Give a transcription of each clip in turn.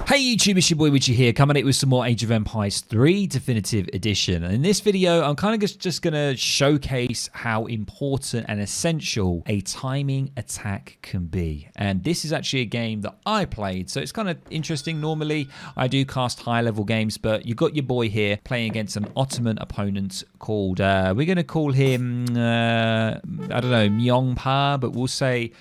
Hey YouTube, it's your boy Widgie here, coming at you with some more Age of Empires 3 Definitive Edition. And in this video, I'm kind of just going to showcase how important and essential a timing attack can be. And this is actually a game that I played, so it's kind of interesting. Normally, I do cast high level games, but you've got your boy here playing against an Ottoman opponent called, we're going to call him, I don't know, Myongpa, but we'll say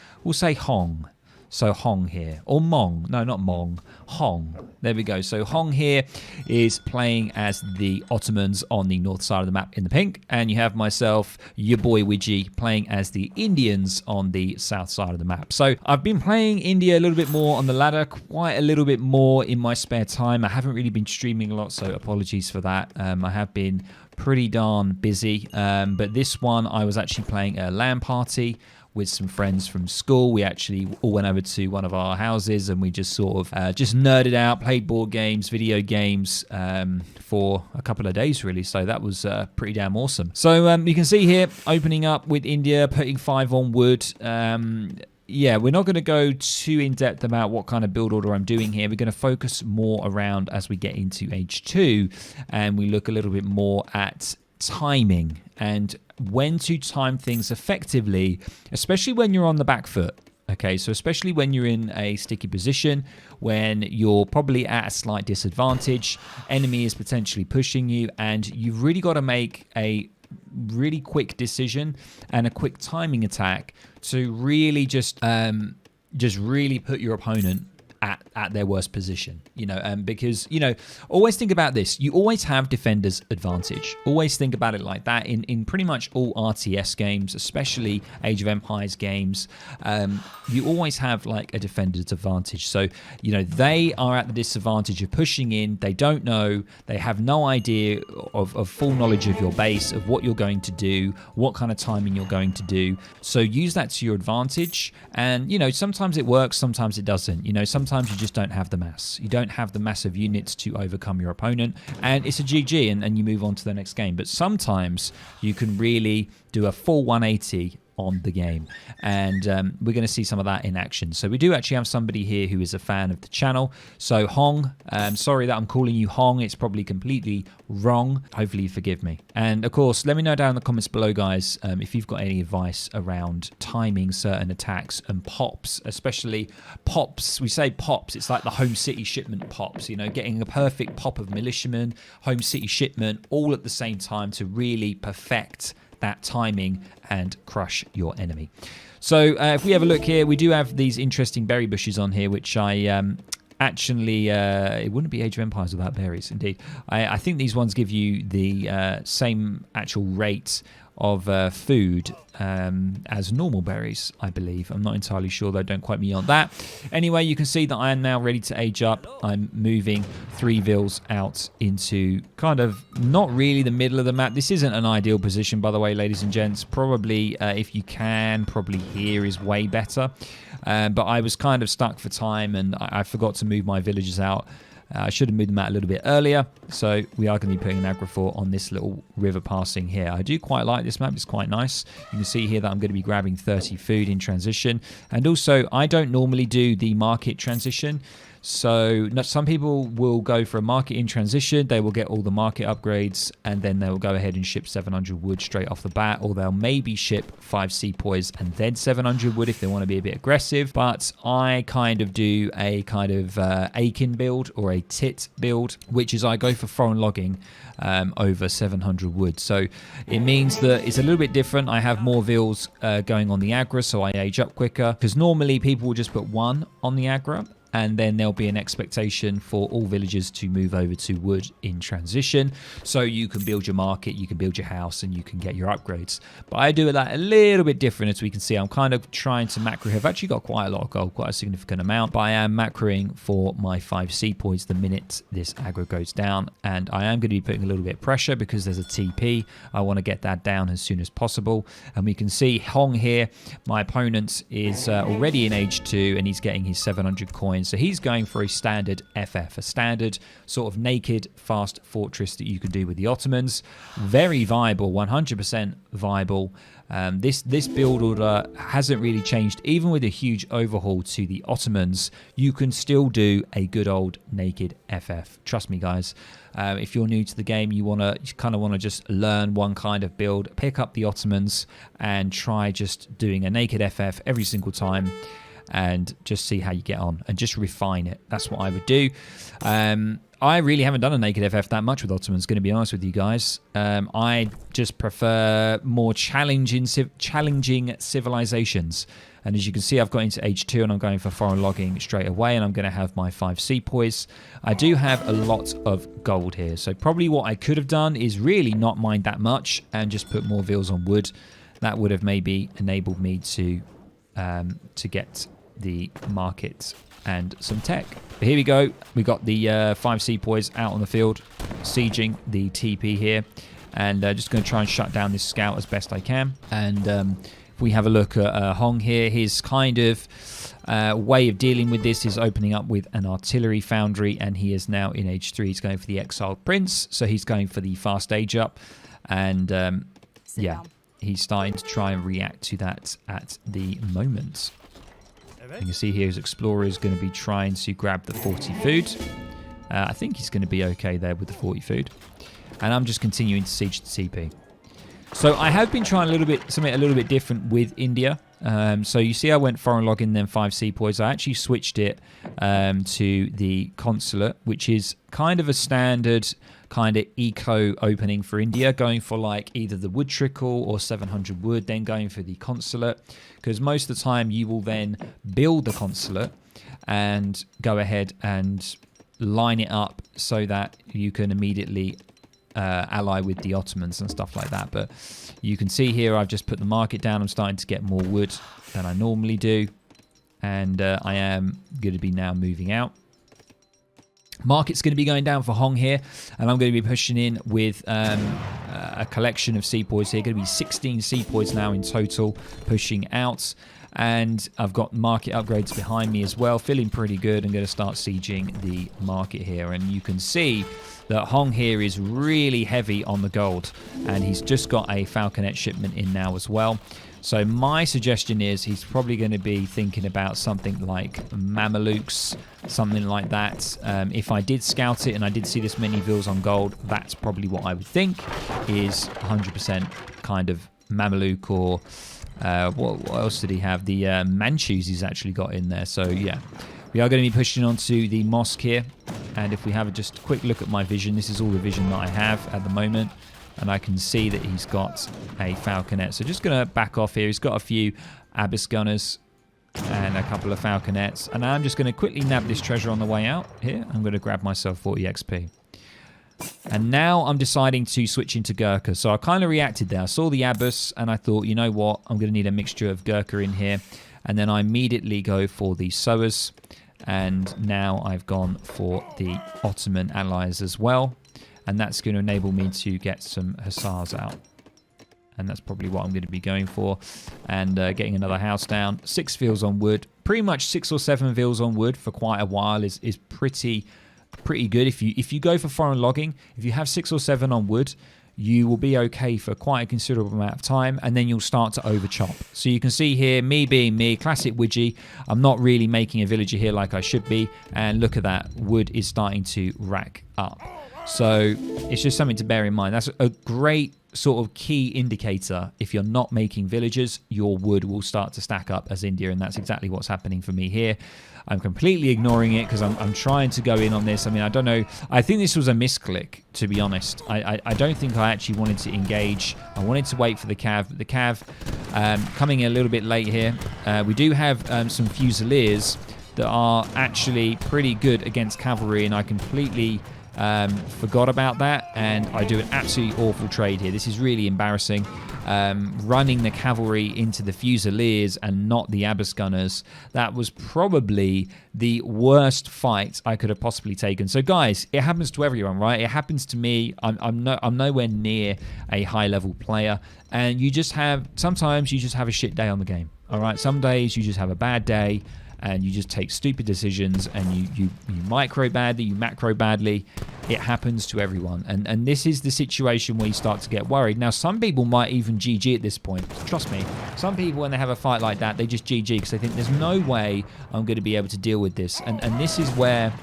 Hong. So Hong here, or Mong, no, not Mong, Hong. There we go. So Hong here is playing as the Ottomans on the north side of the map in the pink, and you have myself, your boy Widgie, playing as the Indians on the south side of the map. So I've been playing India a little bit more on the ladder, quite a little bit more in my spare time. I haven't really been streaming a lot, so apologies for that. I have been pretty darn busy, but this one I was actually playing a LAN party with some friends from school. We actually all went over to one of our houses and we just sort of just nerded out, played board games, video games for a couple of days really. So that was pretty damn awesome. So you can see here, opening up with India, putting 5 on wood. Yeah, we're not going to go too in-depth about what kind of build order I'm doing here. We're going to focus more around as we get into Age 2 and we look a little bit more at timing and when to time things effectively, especially when you're on the back foot. Okay, so especially when you're in a sticky position, when you're probably at a slight disadvantage, enemy is potentially pushing you, and you've really got to make a really quick decision and a quick timing attack to really just really put your opponent at their worst position, because, always think about this. You always have defender's advantage. Always think about it like that in pretty much all RTS games, especially Age of Empires games. You always have like a defender's advantage. So, they are at the disadvantage of pushing in. They don't know. They have no idea of full knowledge of your base, of what you're going to do, what kind of timing you're going to do. So use that to your advantage. And, sometimes it works, sometimes it doesn't. Sometimes you just don't have the mass. You don't have the massive units to overcome your opponent, and it's a GG, and you move on to the next game. But sometimes you can really do a full 180 on the game, and we're going to see some of that in action. So we do actually have somebody here who is a fan of the channel. So Hong, sorry that I'm calling you Hong. It's probably completely wrong. Hopefully you forgive me. And of course, let me know down in the comments below, guys, if you've got any advice around timing certain attacks and pops, especially pops. We say pops, it's like the home city shipment pops, getting a perfect pop of militiamen, home city shipment, all at the same time to really perfect that timing and crush your enemy. So if we have a look here, we do have these interesting berry bushes on here, which I actually, it wouldn't be Age of Empires without berries, indeed. I think these ones give you the same actual rate of food as normal berries, I believe. I'm not entirely sure though, don't quote me on that. Anyway, you can see that I am now ready to age up. I'm moving 3 vills out into kind of not really the middle of the map. This isn't an ideal position, by the way, ladies and gents. Probably, if you can, probably here is way better. But I was kind of stuck for time and I forgot to move my villagers out. I should have moved them out a little bit earlier, so we are going to be putting an agrofor on this little river passing here. I do quite like this map, it's quite nice. You can see here that I'm going to be grabbing 30 food in transition, and also I don't normally do the market transition. So some people will go for a market in transition, they will get all the market upgrades, and then they will go ahead and ship 700 wood straight off the bat, or they'll maybe ship 5 sepoys and then 700 wood if they want to be a bit aggressive. But I kind of do a kind of Aiken build or a tit build, which is I go for foreign logging over 700 wood. So it means that it's a little bit different. I have more vills going on the aggro, so I age up quicker, because normally people will just put 1 on the aggro, and then there'll be an expectation for all villagers to move over to wood in transition, so you can build your market, you can build your house, and you can get your upgrades. But I do that a little bit different. As we can see, I'm kind of trying to macro here. I've actually got quite a lot of gold, quite a significant amount, but I am macroing for my 5 sepoys the minute this aggro goes down, and I am going to be putting a little bit of pressure because there's a TP. I want to get that down as soon as possible. And we can see Hong here, my opponent is already in Age 2, and he's getting his 700 coins in. So he's going for a standard FF, a standard sort of naked fast fortress that you could do with the Ottomans. Very viable, 100% viable. This build order hasn't really changed. Even with a huge overhaul to the Ottomans, you can still do a good old naked FF. Trust me, guys. If you're new to the game, you kind of want to just learn one kind of build, pick up the Ottomans and try just doing a naked FF every single time and just see how you get on and just refine it. That's what I would do. I really haven't done a naked FF that much with Ottomans, going to be honest with you guys. I just prefer more challenging civilizations. And as you can see, I've got into H2 and I'm going for foreign logging straight away, and I'm going to have my 5 sepoys. I do have a lot of gold here, so probably what I could have done is really not mind that much and just put more vils on wood. That would have maybe enabled me to get the market and some tech. But here we go. We got the 5 sepoys out on the field, sieging the TP here, and just going to try and shut down this scout as best I can. And if we have a look at Hong here, his kind of way of dealing with this is opening up with an artillery foundry, and he is now in H3. He's going for the exiled prince, so he's going for the fast age up, and yeah, he's starting to try and react to that at the moment. You can see here his explorer is going to be trying to grab the 40 food. I think he's going to be okay there with the 40 food, and I'm just continuing to siege the TP. So I have been trying something a little bit different with India. So you see I went foreign logging, then 5 sepoys. I actually switched it to the consulate, which is kind of a standard kind of eco opening for India, going for like either the wood trickle or 700 wood, then going for the consulate, because most of the time you will then build the consulate and go ahead and line it up so that you can immediately ally with the Ottomans and stuff like that. But you can see here I've just put the market down. I'm starting to get more wood than I normally do, and I am going to be now moving out. Market's going to be going down for Hong here, and I'm going to be pushing in with a collection of sepoys here. Going to be 16 sepoys now in total pushing out, and I've got market upgrades behind me as well. Feeling pretty good. I'm going to start sieging the market here, and you can see that Hong here is really heavy on the gold, and he's just got a falconet shipment in now as well. So my suggestion is he's probably going to be thinking about something like Mamelukes, something like that. If I did scout it and I did see this many vils on gold, that's probably what I would think is 100% kind of Mameluke, or what else did he have? The Manchus he's actually got in there. So yeah, we are going to be pushing onto the mosque here. And if we have just a quick look at my vision, this is all the vision that I have at the moment. And I can see that he's got a falconet. So just going to back off here. He's got a few Abyss gunners and a couple of falconets. And I'm just going to quickly nab this treasure on the way out here. I'm going to grab myself 40 XP. And now I'm deciding to switch into Gurkha. So I kind of reacted there. I saw the Abyss and I thought, you know what? I'm going to need a mixture of Gurkha in here. And then I immediately go for the sowers. And now I've gone for the Ottoman allies as well. And that's going to enable me to get some hussars out. And that's probably what I'm going to be going for. And getting another house down. 6 vils on wood. Pretty much 6 or 7 vils on wood for quite a while is pretty good. If you go for foreign logging, if you have 6 or 7 on wood, you will be okay for quite a considerable amount of time, and then you'll start to overchop. So you can see here, me being me, classic Widgie, I'm not really making a villager here like I should be, and look at that, wood is starting to rack up. So it's just something to bear in mind. That's a great sort of key indicator. If you're not making villagers, your wood will start to stack up as India, and that's exactly what's happening for me here. I'm completely ignoring it because I'm trying to go in on this. I mean, I don't know. I think this was a misclick, to be honest. I don't think I actually wanted to engage. I wanted to wait for the cav. But the cav coming a little bit late here. We do have some fusiliers that are actually pretty good against cavalry, and I completely forgot about that, and I do an absolutely awful trade here. This is really embarrassing. Running the cavalry into the fusiliers and not the Abyss gunners. That was probably the worst fight I could have possibly taken. So guys, it happens to everyone, right? It happens to me. I'm nowhere near a high level player, and sometimes you just have a shit day on the game. All right, some days you just have a bad day, and you just take stupid decisions, and you micro badly, you macro badly. It happens to everyone, and this is the situation where you start to get worried. Now, some people might even GG at this point. Trust me, some people, when they have a fight like that, they just GG because they think there's no way I'm going to be able to deal with this. And this is where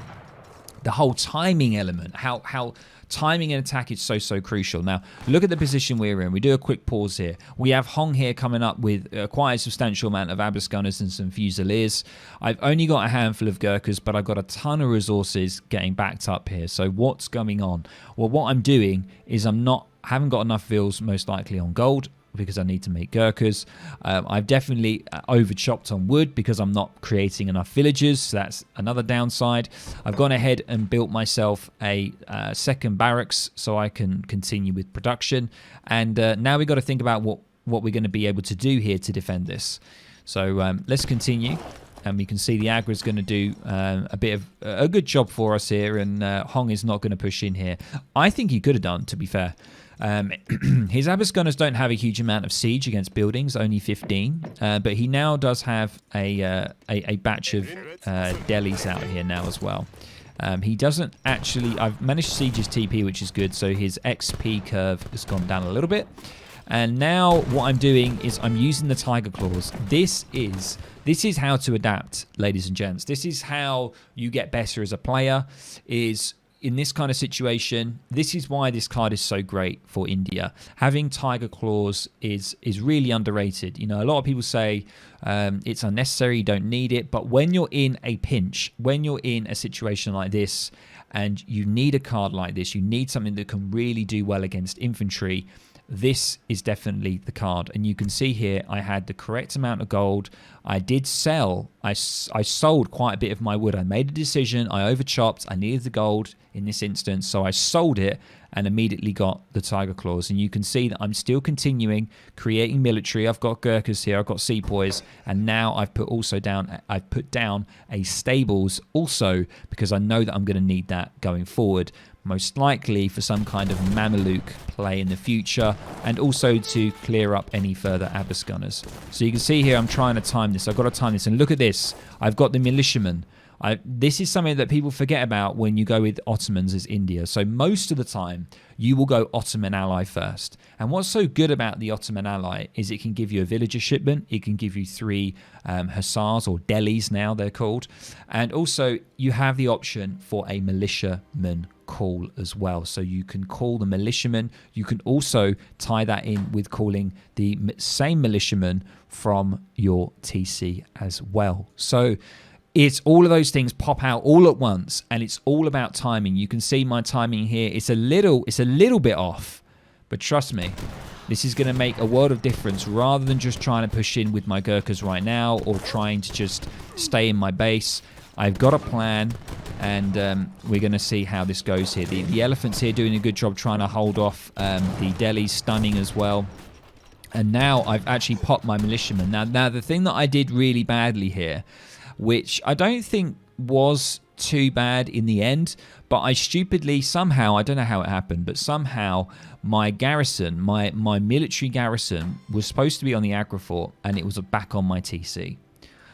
the whole timing element, how timing an attack is so crucial. Now, look at the position we're in. We do a quick pause here. We have Hong here coming up with quite a substantial amount of Abyss Gunners and some Fusiliers. I've only got a handful of Gurkhas, but I've got a ton of resources getting backed up here. So what's going on? Well, what I'm doing is haven't got enough vills, most likely on gold, because I need to make Gurkhas. I've definitely over-chopped on wood because I'm not creating enough villagers, so that's another downside. I've gone ahead and built myself a second barracks so I can continue with production. And now we've got to think about what we're going to be able to do here to defend this. So let's continue. And we can see the aggro is going to do a good job for us here, and Hong is not going to push in here. I think he could have done, to be fair. His Abyss Gunners don't have a huge amount of siege against buildings, only 15, but he now does have a batch of delis out here now as well. He doesn't actually... I've managed to siege his TP, which is good, so his XP curve has gone down a little bit. And now what I'm doing is I'm using the Tiger Claws. This is how to adapt, ladies and gents. This is how you get better as a player, is... In this kind of situation, this is why this card is so great for India. Having Tiger Claws is really underrated. You know, a lot of people say it's unnecessary, you don't need it. But when you're in a pinch, when you're in a situation like this, and you need a card like this, you need something that can really do well against infantry, this is definitely the card. And you can see here I had the correct amount of gold. I did sell. I sold quite a bit of my wood. I made a decision. I overchopped. I needed the gold in this instance, so I sold it and immediately got the Tiger Claws. And you can see that I'm still continuing creating military. I've got Gurkhas here. I've got Sepoys, and now I've put down a stables also, because I know that I'm going to need that going forward, most likely for some kind of Mameluke play in the future, and also to clear up any further Abyss Gunners. So you can see here I'm trying to time this. I've got to time this, and look at this. I've got the militiamen. This is something that people forget about when you go with Ottomans as India. So most of the time, you will go Ottoman ally first. And what's so good about the Ottoman ally is it can give you a villager shipment. It can give you 3 hussars, or delis now they're called. And also, you have the option for a militiaman call as well. So you can call the militiaman. You can also tie that in with calling the same militiaman from your TC as well. So it's all of those things pop out all at once, and it's all about timing. You can see my timing here. It's a little bit off, but trust me, this is going to make a world of difference rather than just trying to push in with my Gurkhas right now or trying to just stay in my base. I've got a plan, and we're going to see how this goes here. The elephants here doing a good job trying to hold off the delis, stunning as well. And now I've actually popped my militiamen. Now the thing that I did really badly here, which I don't think was too bad in the end, but I stupidly somehow, I don't know how it happened, but somehow my garrison, my military garrison was supposed to be on the aggro fort, and it was back on my TC.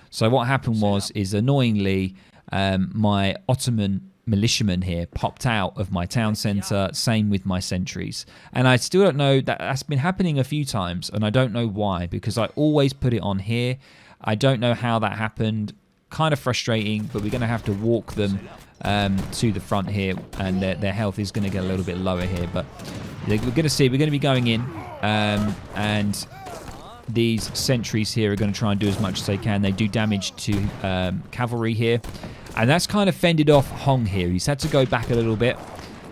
So what happened is annoyingly my Ottoman militiamen here popped out of my town centre, same with my sentries. And I still don't know, that's been happening a few times, and I don't know why, because I always put it on here. I don't know how that happened. Kind of frustrating, but we're going to have to walk them to the front here, and their health is going to get a little bit lower here. But we're going to be going in, and these sentries here are going to try and do as much as they can. They do damage to cavalry here, and that's kind of fended off Hong here. He's had to go back a little bit.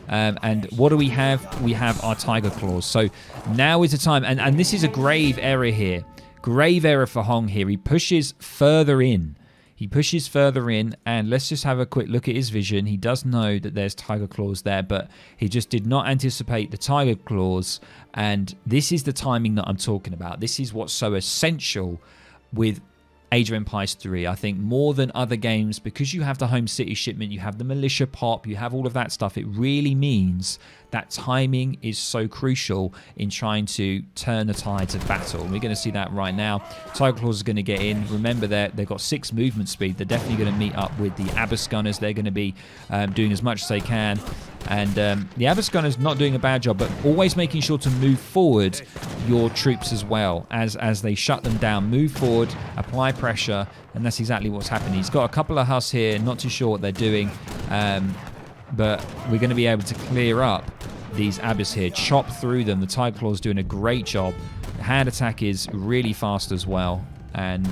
And what do we have? We have our Tiger Claws. So now is the time, and this is a grave error here. Grave error for Hong here. He pushes further in. And let's just have a quick look at his vision. He does know that there's Tiger Claws there, but he just did not anticipate the Tiger Claws. And this is the timing that I'm talking about. This is what's so essential with Age of Empires 3. I think more than other games, because you have the home city shipment, you have the militia pop, you have all of that stuff, it really means that timing is so crucial in trying to turn the tides of battle. And we're going to see that right now. Tiger Claws is going to get in. Remember, they've got 6 movement speed. They're definitely going to meet up with the Abyss Gunners. They're going to be doing as much as they can. And the Abyss Gunners not doing a bad job, but always making sure to move forward your troops as well as they shut them down. Move forward, apply pressure, and that's exactly what's happening. He's got a couple of Huss here, not too sure what they're doing, but we're going to be able to clear up these Abyss here, chop through them. The Tiger Claw's doing a great job. The hand attack is really fast as well, and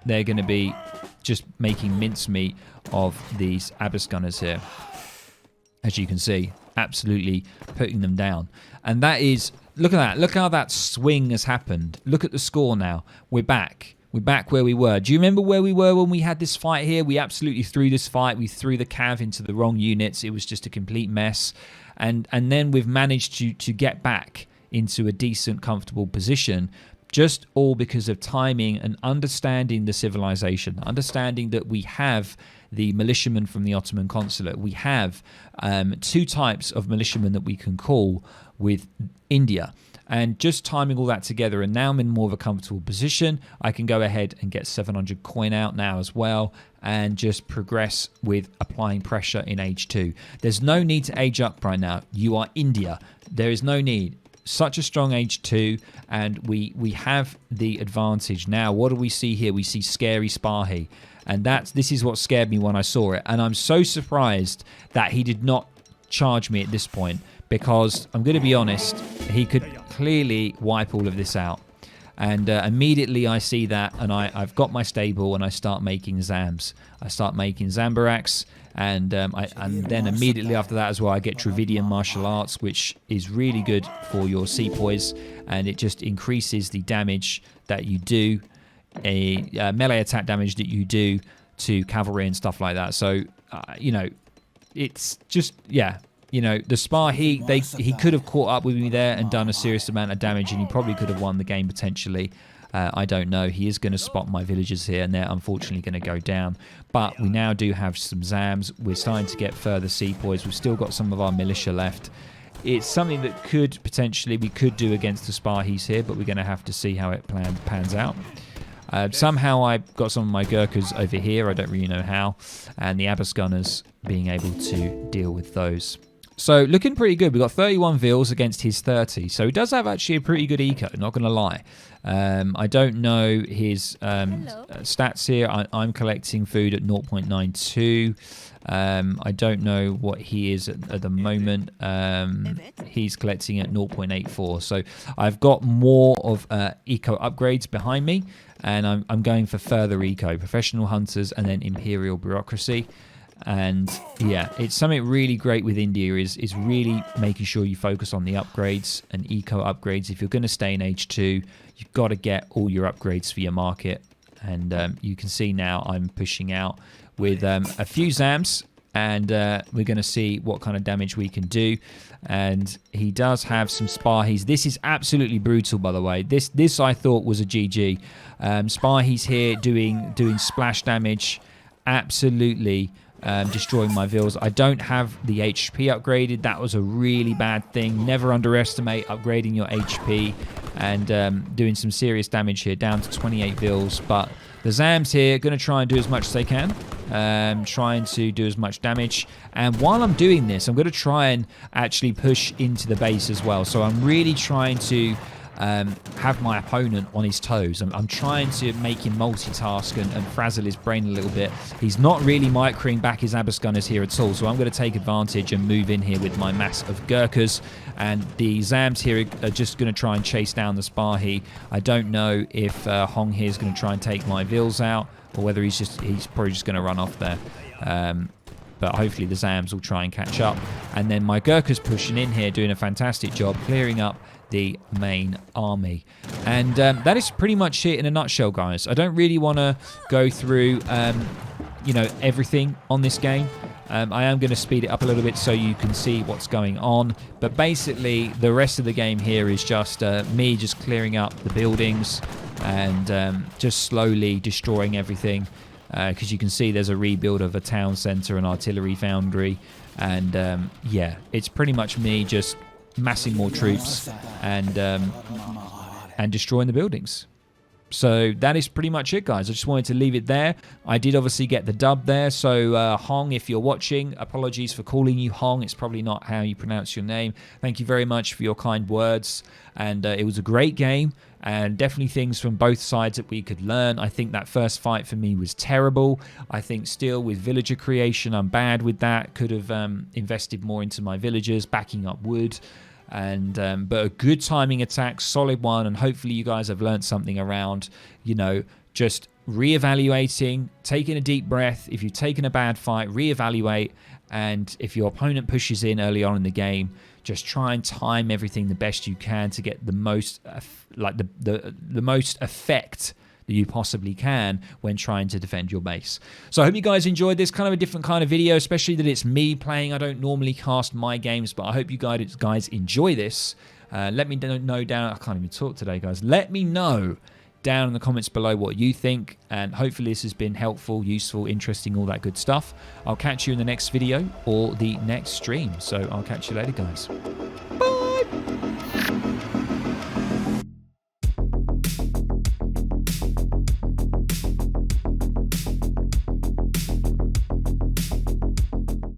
they're going to be just making mincemeat of these Abyss Gunners here. As you can see, absolutely putting them down. And that is, look at that. Look how that swing has happened. Look at the score now. We're back. We're back where we were. Do you remember where we were when we had this fight here? We absolutely threw this fight. We threw the cav into the wrong units. It was just a complete mess. And then we've managed to get back into a decent, comfortable position, just all because of timing and understanding the civilization, understanding that we have the militiamen from the Ottoman consulate. We have 2 types of militiamen that we can call with India. And just timing all that together, and now I'm in more of a comfortable position. I can go ahead and get 700 coin out now as well, and just progress with applying pressure in age 2. There's no need to age up right now. You are India. There is no need. Such a strong age 2, and we have the advantage now. What do we see here? We see scary Spahi, and this is what scared me when I saw it. And I'm so surprised that he did not charge me at this point, because I'm going to be honest, he could clearly wipe all of this out. And immediately I see that, and I've got my stable, and I start making Zams. I start making Zambaraks, and then immediately after that as well, I get Dravidian martial arts, which is really good for your sepoys, and it just increases the damage that you do, a melee attack damage that you do to cavalry and stuff like that. So, you know, it's just, yeah. You know, the Spa, he could have caught up with me there and done a serious amount of damage, and he probably could have won the game potentially. I don't know. He is going to spot my villagers here, and they're unfortunately going to go down. But we now do have some Zams. We're starting to get further sepoys. We've still got some of our militia left. It's something that could potentially, we could do against the Spahis here, but we're going to have to see how it pans out. Somehow I got some of my Gurkhas over here. I don't really know how. And the Abyss Gunners being able to deal with those. So looking pretty good. We've got 31 Vils against his 30. So he does have actually a pretty good eco, not going to lie. I don't know his stats here. I'm collecting food at 0.92. I don't know what he is at the moment. He's collecting at 0.84. So I've got more of eco upgrades behind me. And I'm going for further eco. Professional Hunters and then Imperial Bureaucracy. And yeah, it's something really great with India is really making sure you focus on the upgrades and eco upgrades. If you're going to stay in age 2, you've got to get all your upgrades for your market. And you can see now I'm pushing out with a few Zams, and we're going to see what kind of damage we can do. And he does have some Spahis. This is absolutely brutal, by the way. This I thought was a GG. Spahis here doing splash damage, absolutely. Destroying my Vils. I don't have the HP upgraded. That was a really bad thing. Never underestimate upgrading your HP, and doing some serious damage here, down to 28 Vils. But the Zams here are going to try and do as much as they can, trying to do as much damage. And while I'm doing this, I'm going to try and actually push into the base as well. So I'm really trying to have my opponent on his toes. I'm trying to make him multitask and frazzle his brain a little bit. He's not really microing back his Abyss Gunners here at all, so I'm going to take advantage and move in here with my mass of Gurkhas. And the Zams here are just going to try and chase down the Spahi. I don't know if Hong here is going to try and take my Vils out, or whether he's probably just going to run off there. But hopefully the Zams will try and catch up. And then my Gurkhas pushing in here, doing a fantastic job, clearing up the main army. And that is pretty much it in a nutshell, guys. I don't really want to go through, you know, everything on this game. I am going to speed it up a little bit so you can see what's going on. But basically, the rest of the game here is just me just clearing up the buildings and just slowly destroying everything. Because you can see there's a rebuild of a town centre, an artillery foundry. And yeah, it's pretty much me just massing more troops and destroying the buildings. So that is pretty much it, guys. I just wanted to leave it there. I did obviously get the dub there. So Hong, if you're watching, apologies for calling you Hong. It's probably not how you pronounce your name. Thank you very much for your kind words. And it was a great game. And definitely things from both sides that we could learn. I think that first fight for me was terrible. I think still with villager creation, I'm bad with that. Could have invested more into my villagers, backing up wood. And but a good timing attack, solid one, and hopefully you guys have learned something around, you know, just reevaluating, taking a deep breath. If you've taken a bad fight, reevaluate, and if your opponent pushes in early on in the game, just try and time everything the best you can to get the most the most effect that you possibly can when trying to defend your base. So I hope you guys enjoyed this, kind of a different kind of video, especially that it's me playing. I don't normally cast my games, but I hope you guys enjoy this. Let me know down, I can't even talk today, guys. Let me know down in the comments below what you think, and hopefully this has been helpful, useful, interesting, all that good stuff. I'll catch you in the next video or the next stream. So I'll catch you later, guys. Bye.